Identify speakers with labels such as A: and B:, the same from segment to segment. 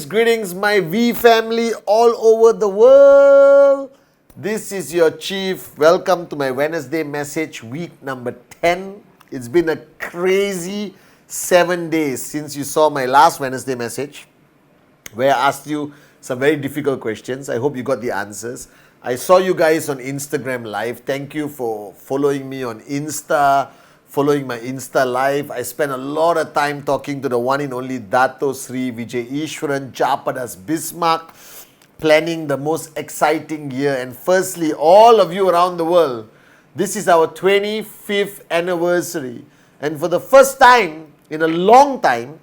A: Greetings, my V family all over the world. This is your Chief. Welcome to my Wednesday message, week number 10. It's been a crazy 7 days since you saw my last Wednesday message, where I asked you some very difficult questions. I hope you got the answers. I saw you guys on Instagram Live. Thank you for following me on Insta, following my Insta Live. I spent a lot of time talking to the one and only Dato Sri Vijay Ishwaran, Japadas Bismarck, planning the most exciting year. And firstly, all of you around the world, this is our 25th anniversary. And for the first time in a long time,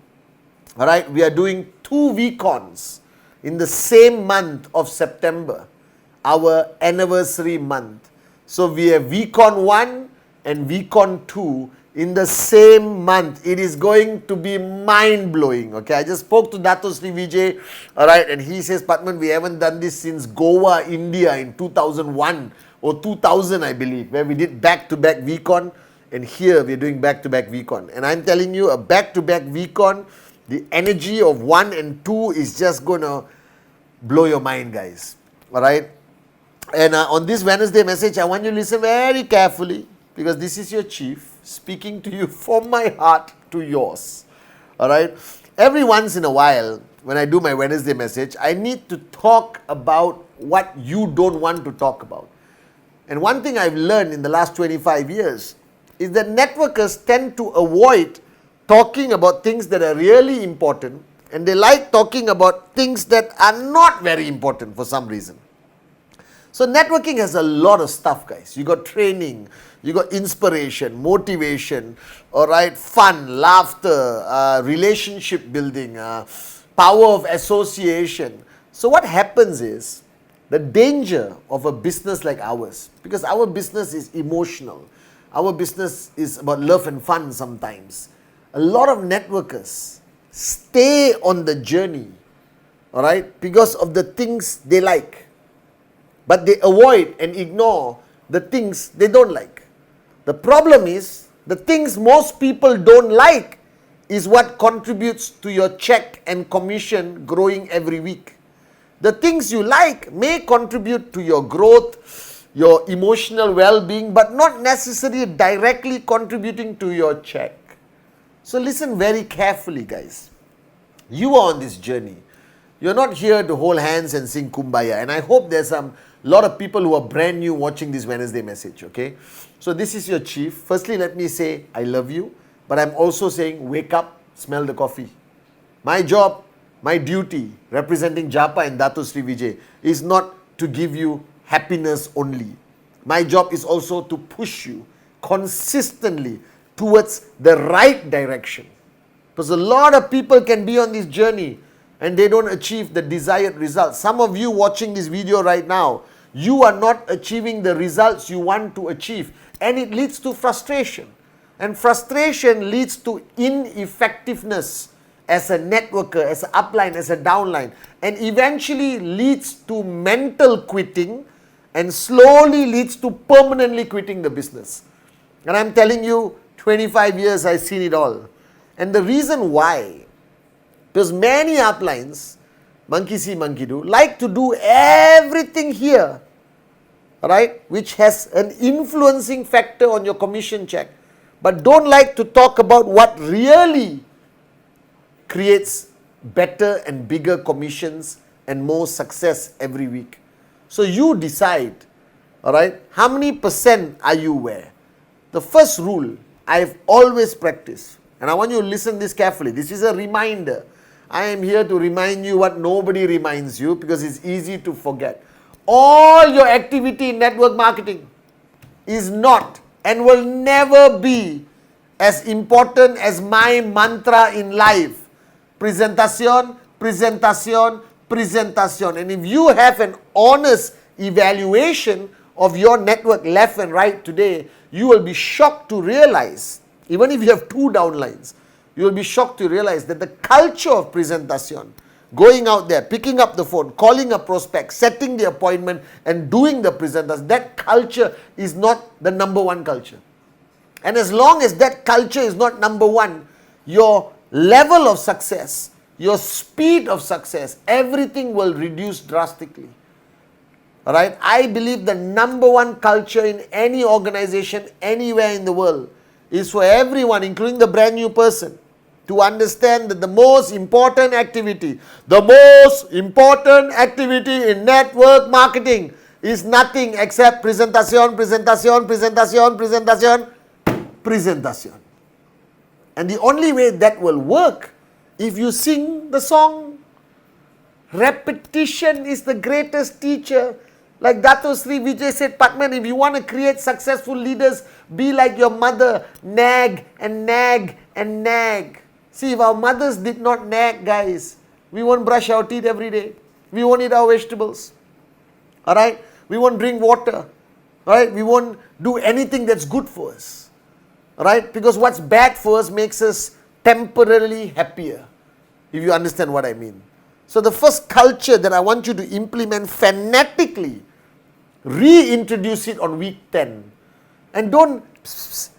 A: all right, we are doing 2 VCons in the same month of September, our anniversary month. So we have VCon 1 and VCon 2 in the same month. It is going to be mind-blowing. Okay, I just spoke to Dato Sri Vijay, all right, and he says, Pathman, we haven't done this since Goa, India in 2001 or 2000, I believe, where we did back-to-back VCon, and here we're doing back-to-back VCon. And I'm telling you, a back-to-back VCon, the energy of 1 and 2 is just going to blow your mind, guys. All right. And on this Wednesday message, I want you to listen very carefully, because this is your Chief speaking to you from my heart to yours. All right. Every once in a while, when I do my Wednesday message, I need to talk about what you don't want to talk about. And one thing I've learned in the last 25 years is that networkers tend to avoid talking about things that are really important, and they like talking about things that are not very important for some reason. So networking has a lot of stuff, guys. You got training, you got inspiration, motivation, all right, fun, laughter, relationship building, power of association. So what happens is, the danger of a business like ours, because our business is emotional, our business is about love and fun sometimes. A lot of networkers stay on the journey, all right, because of the things they like. But they avoid and ignore the things they don't like. The problem is, the things most people don't like is what contributes to your check and commission growing every week. The things you like may contribute to your growth, your emotional well-being, but not necessarily directly contributing to your check. So listen very carefully, guys. You are on this journey. You're not here to hold hands and sing Kumbaya. And I hope there's a lot of people who are brand new watching this Wednesday message, okay? So this is your Chief. Firstly, let me say I love you. But I'm also saying wake up, smell the coffee. My job, my duty, representing Japa and Dato Sri Vijay, is not to give you happiness only. My job is also to push you consistently towards the right direction. Because a lot of people can be on this journey and they don't achieve the desired results. Some of you watching this video right now, you are not achieving the results you want to achieve, and it leads to frustration. And frustration leads to ineffectiveness as a networker, as an upline, as a downline, and eventually leads to mental quitting and slowly leads to permanently quitting the business. And I'm telling you, 25 years I've seen it all. And the reason why, because many uplines, monkey see, monkey do, like to do everything here, right, which has an influencing factor on your commission check, but don't like to talk about what really creates better and bigger commissions and more success every week. So you decide, all right, how many percent are you where? The first rule I've always practiced, and I want you to listen this carefully. This is a reminder. I am here to remind you what nobody reminds you, because it's easy to forget. All your activity in network marketing is not and will never be as important as my mantra in life. Presentación, presentación, presentación. And if you have an honest evaluation of your network left and right today, you will be shocked to realize, even if you have 2 downlines, you will be shocked to realize that the culture of presentación, going out there, picking up the phone, calling a prospect, setting the appointment and doing the presentation, that culture is not the number 1 culture. And as long as that culture is not number 1, your level of success, your speed of success, everything will reduce drastically. Alright, I believe the number 1 culture in any organization anywhere in the world is for everyone, including the brand new person, to understand that the most important activity in network marketing is nothing except presentación, presentación, presentación, presentación, presentación. And the only way that will work, if you sing the song, repetition is the greatest teacher. Like Dato Sri Vijay said, Pathman, if you want to create successful leaders, be like your mother, nag and nag and nag. See, if our mothers did not nag, guys, we won't brush our teeth every day. We won't eat our vegetables. Alright? We won't drink water. Alright? We won't do anything that's good for us. Alright? Because what's bad for us makes us temporarily happier. If you understand what I mean. So the first culture that I want you to implement fanatically, reintroduce it on week 10. And don't,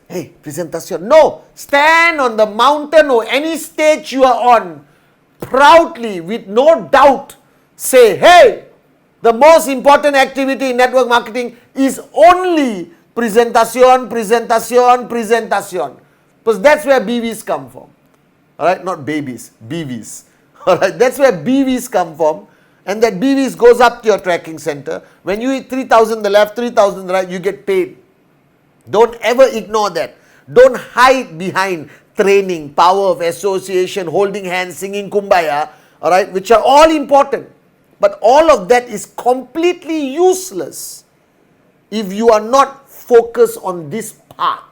A: hey, presentación. No, stand on the mountain or any stage you are on, proudly, with no doubt, say, hey, the most important activity in network marketing is only presentación, presentación, presentación. Because that's where BVs come from. Alright, not babies, BVs. Alright, that's where BVs come from, and that BVs goes up to your tracking center. When you hit 3,000 the left, 3,000 the right, you get paid. Don't ever ignore that. Don't hide behind training, power of association, holding hands, singing kumbaya, alright, which are all important. But all of that is completely useless if you are not focused on this part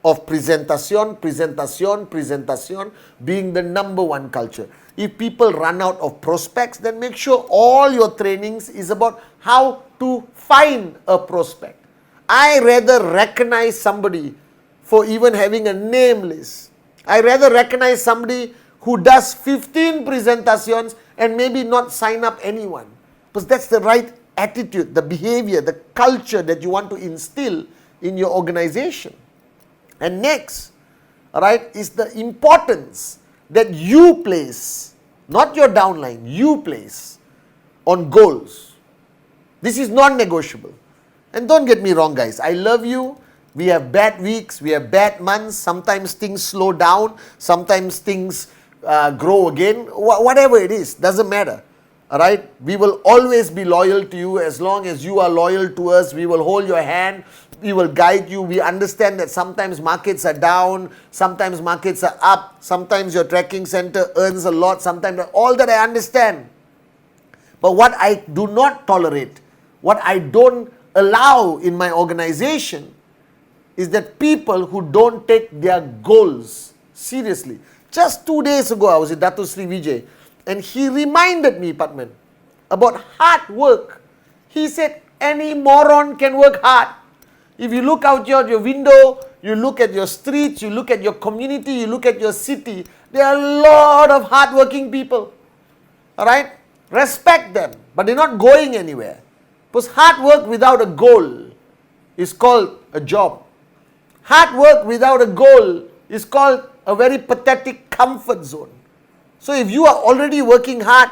A: of presentación, presentación, presentación being the number 1 culture. If people run out of prospects, then make sure all your trainings is about how to find a prospect. I rather recognize somebody for even having a name list. I rather recognize somebody who does 15 presentations and maybe not sign up anyone. Because that's the right attitude, the behavior, the culture that you want to instill in your organization. And next, alright, is the importance that you place, not your downline, you place on goals. This is non-negotiable. And don't get me wrong, guys, I love you. We have bad weeks, we have bad months, sometimes things slow down, sometimes things grow again, whatever it is, doesn't matter. Alright, we will always be loyal to you. As long as you are loyal to us, we will hold your hand, we will guide you. We understand that sometimes markets are down, sometimes markets are up, sometimes your tracking center earns a lot, sometimes all that I understand. But what I do not tolerate, what I don't allow in my organization is that people who don't take their goals seriously. Just 2 days ago, I was with Dato Sri Vijay, and he reminded me, Pathman, about hard work. He said, any moron can work hard. If you look out your window, you look at your streets, you look at your community, you look at your city, there are a lot of hard-working people. Alright? Respect them, but they're not going anywhere. Because hard work without a goal is called a job. Hard work without a goal is called a very pathetic comfort zone. So if you are already working hard,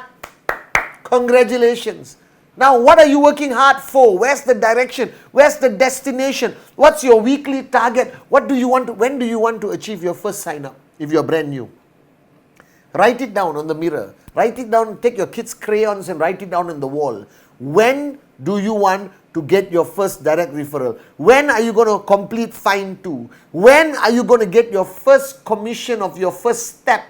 A: congratulations. Now what are you working hard for? Where's the direction? Where's the destination? What's your weekly target? What do you want to, when do you want to achieve your first sign up if you're brand new? Write it down on the mirror. Write it down, take your kids' crayons and write it down on the wall. When do you want to get your first direct referral? When are you going to complete Find 2? When are you going to get your first commission of your first step?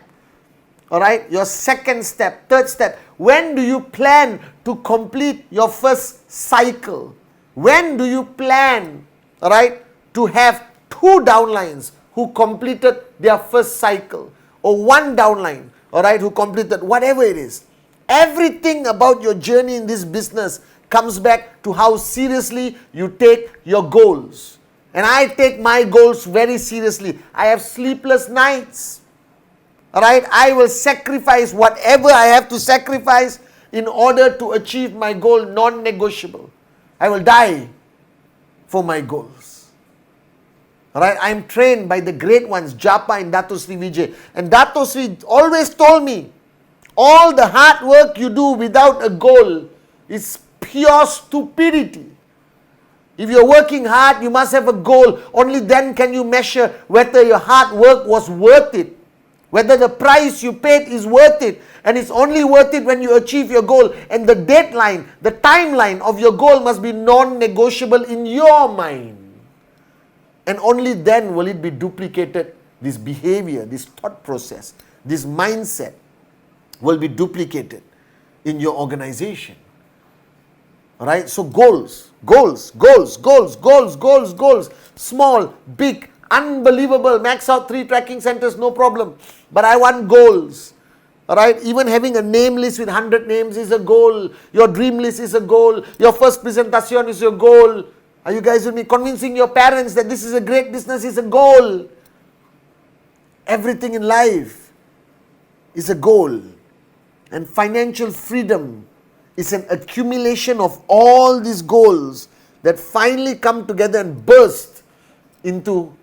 A: Alright, your second step, third step. When do you plan to complete your first cycle? When do you plan, alright, to have 2 downlines who completed their first cycle, or 1 downline, alright, who completed whatever it is. Everything about your journey in this business comes back to how seriously you take your goals. And I take my goals very seriously. I have sleepless nights. Alright, I will sacrifice whatever I have to sacrifice in order to achieve my goal, non-negotiable. I will die for my goals. Alright, I am trained by the great ones, Japa and Dato Sri Vijay. And Dato Sri always told me, all the hard work you do without a goal is pure stupidity. If you're working hard, you must have a goal. Only then can you measure whether your hard work was worth it. Whether the price you paid is worth it. And it's only worth it when you achieve your goal. And the deadline, the timeline of your goal must be non-negotiable in your mind. And only then will it be duplicated. This behavior, this thought process, this mindset will be duplicated in your organization. Alright, so goals. Small, big, unbelievable. Max out 3 tracking centers, no problem. But I want goals. Alright, even having a name list with 100 names is a goal. Your dream list is a goal. Your first presentación is your goal. Are you guys with me? Convincing your parents that this is a great business is a goal. Everything in life is a goal. And financial freedom is an accumulation of all these goals that finally come together and burst into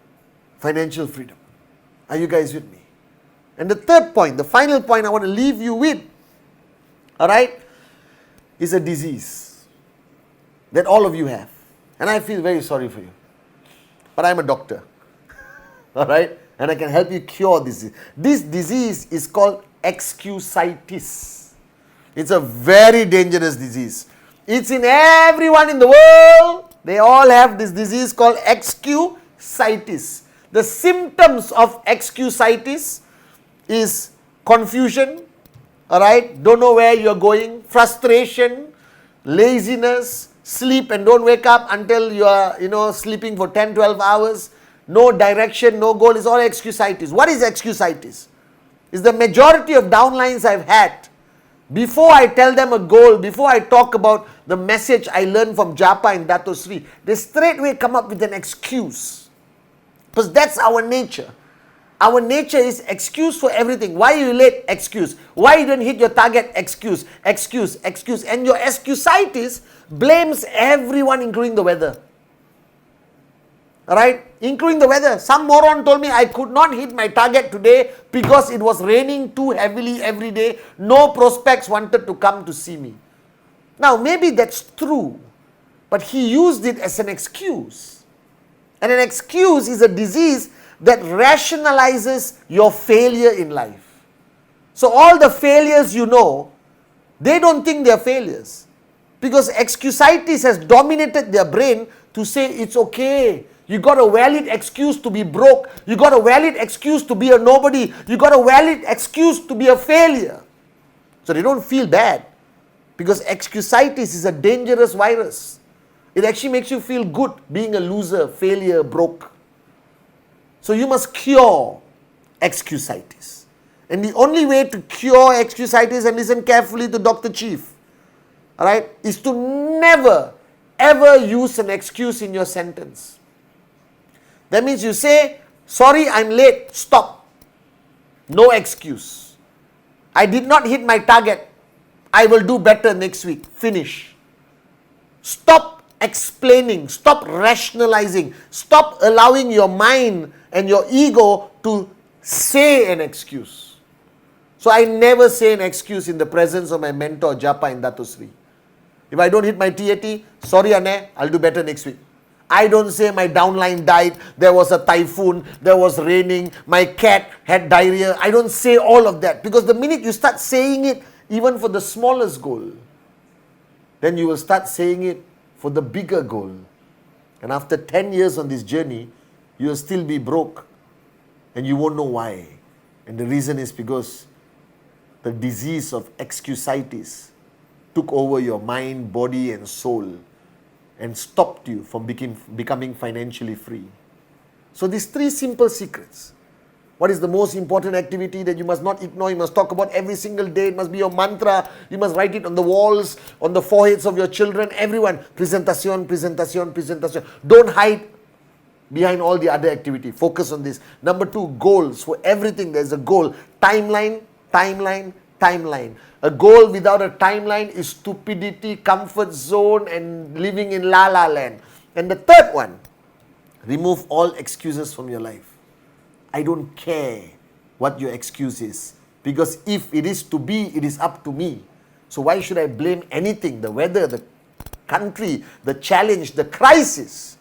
A: financial freedom. Are you guys with me? And the third point, the final point I want to leave you with, alright, is a disease that all of you have. And I feel very sorry for you. But I'm a doctor. Alright? And I can help you cure this disease. This disease is called excusitis. It's a very dangerous disease. It's in everyone in the world. They all have this disease called excusitis. The symptoms of excusitis is confusion, alright, don't know where you're going, frustration, laziness, sleep and don't wake up until you are, sleeping for 10, 12 hours, no direction, no goal. It's all excusitis. What is excusitis? It's the majority of downlines I've had. Before I tell them a goal, before I talk about the message I learned from Japa and Dato Sri, they straightway come up with an excuse. Because that's our nature. Our nature is excuse for everything. Why are you late? Excuse. Why you didn't hit your target? Excuse. And your excusitis blames everyone, including the weather. Alright? Including the weather. Some moron told me I could not hit my target today because it was raining too heavily every day. No prospects wanted to come to see me. Now, maybe that's true. But he used it as an excuse. And an excuse is a disease that rationalizes your failure in life. So all the failures they don't think they're failures. Because excusitis has dominated their brain to say it's okay. You got a valid excuse to be broke. You got a valid excuse to be a nobody. You got a valid excuse to be a failure. So they don't feel bad. Because excusitis is a dangerous virus. It actually makes you feel good being a loser, failure, broke. So you must cure excusitis. And the only way to cure excusitis, and listen carefully to Dr. Chief, alright, is to never ever use an excuse in your sentence. That means you say, sorry, I'm late, stop. No excuse. I did not hit my target. I will do better next week. Finish. Stop explaining. Stop rationalizing. Stop allowing your mind and your ego to say an excuse. So I never say an excuse in the presence of my mentor, Japa and Dato Sri. If I don't hit my TAT, sorry Anne, I'll do better next week. I don't say my downline died, there was a typhoon, there was raining, my cat had diarrhea. I don't say all of that. Because the minute you start saying it, even for the smallest goal, then you will start saying it for the bigger goal. And after 10 years on this journey, you will still be broke. And you won't know why. And the reason is because the disease of excusitis took over your mind, body and soul. and stopped you from becoming financially free. So these 3 simple secrets. What is the most important activity that you must not ignore? You must talk about every single day. It must be your mantra. You must write it on the walls, on the foreheads of your children, everyone. Presentación, presentación, presentación. Don't hide behind all the other activity. Focus on this. Number 2, goals. For everything, there's a goal. Timeline, timeline, timeline. A goal without a timeline is stupidity, comfort zone, and living in la la land. And the third one, remove all excuses from your life. I don't care what your excuse is, because if it is to be, it is up to me. So why should I blame anything? The weather, the country, the challenge, the crisis.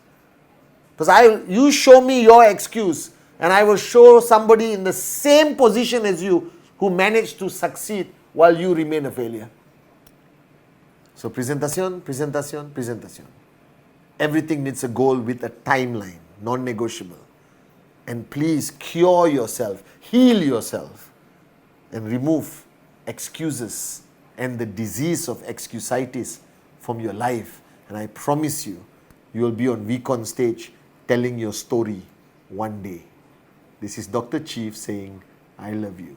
A: Because you show me your excuse, and I will show somebody in the same position as you who managed to succeed while you remain a failure. So presentación, presentación, presentación. Everything needs a goal with a timeline, non-negotiable. And please cure yourself, heal yourself, and remove excuses and the disease of excusitis from your life. And I promise you, you will be on Vcon stage telling your story one day. This is Dr. Chief saying, I love you.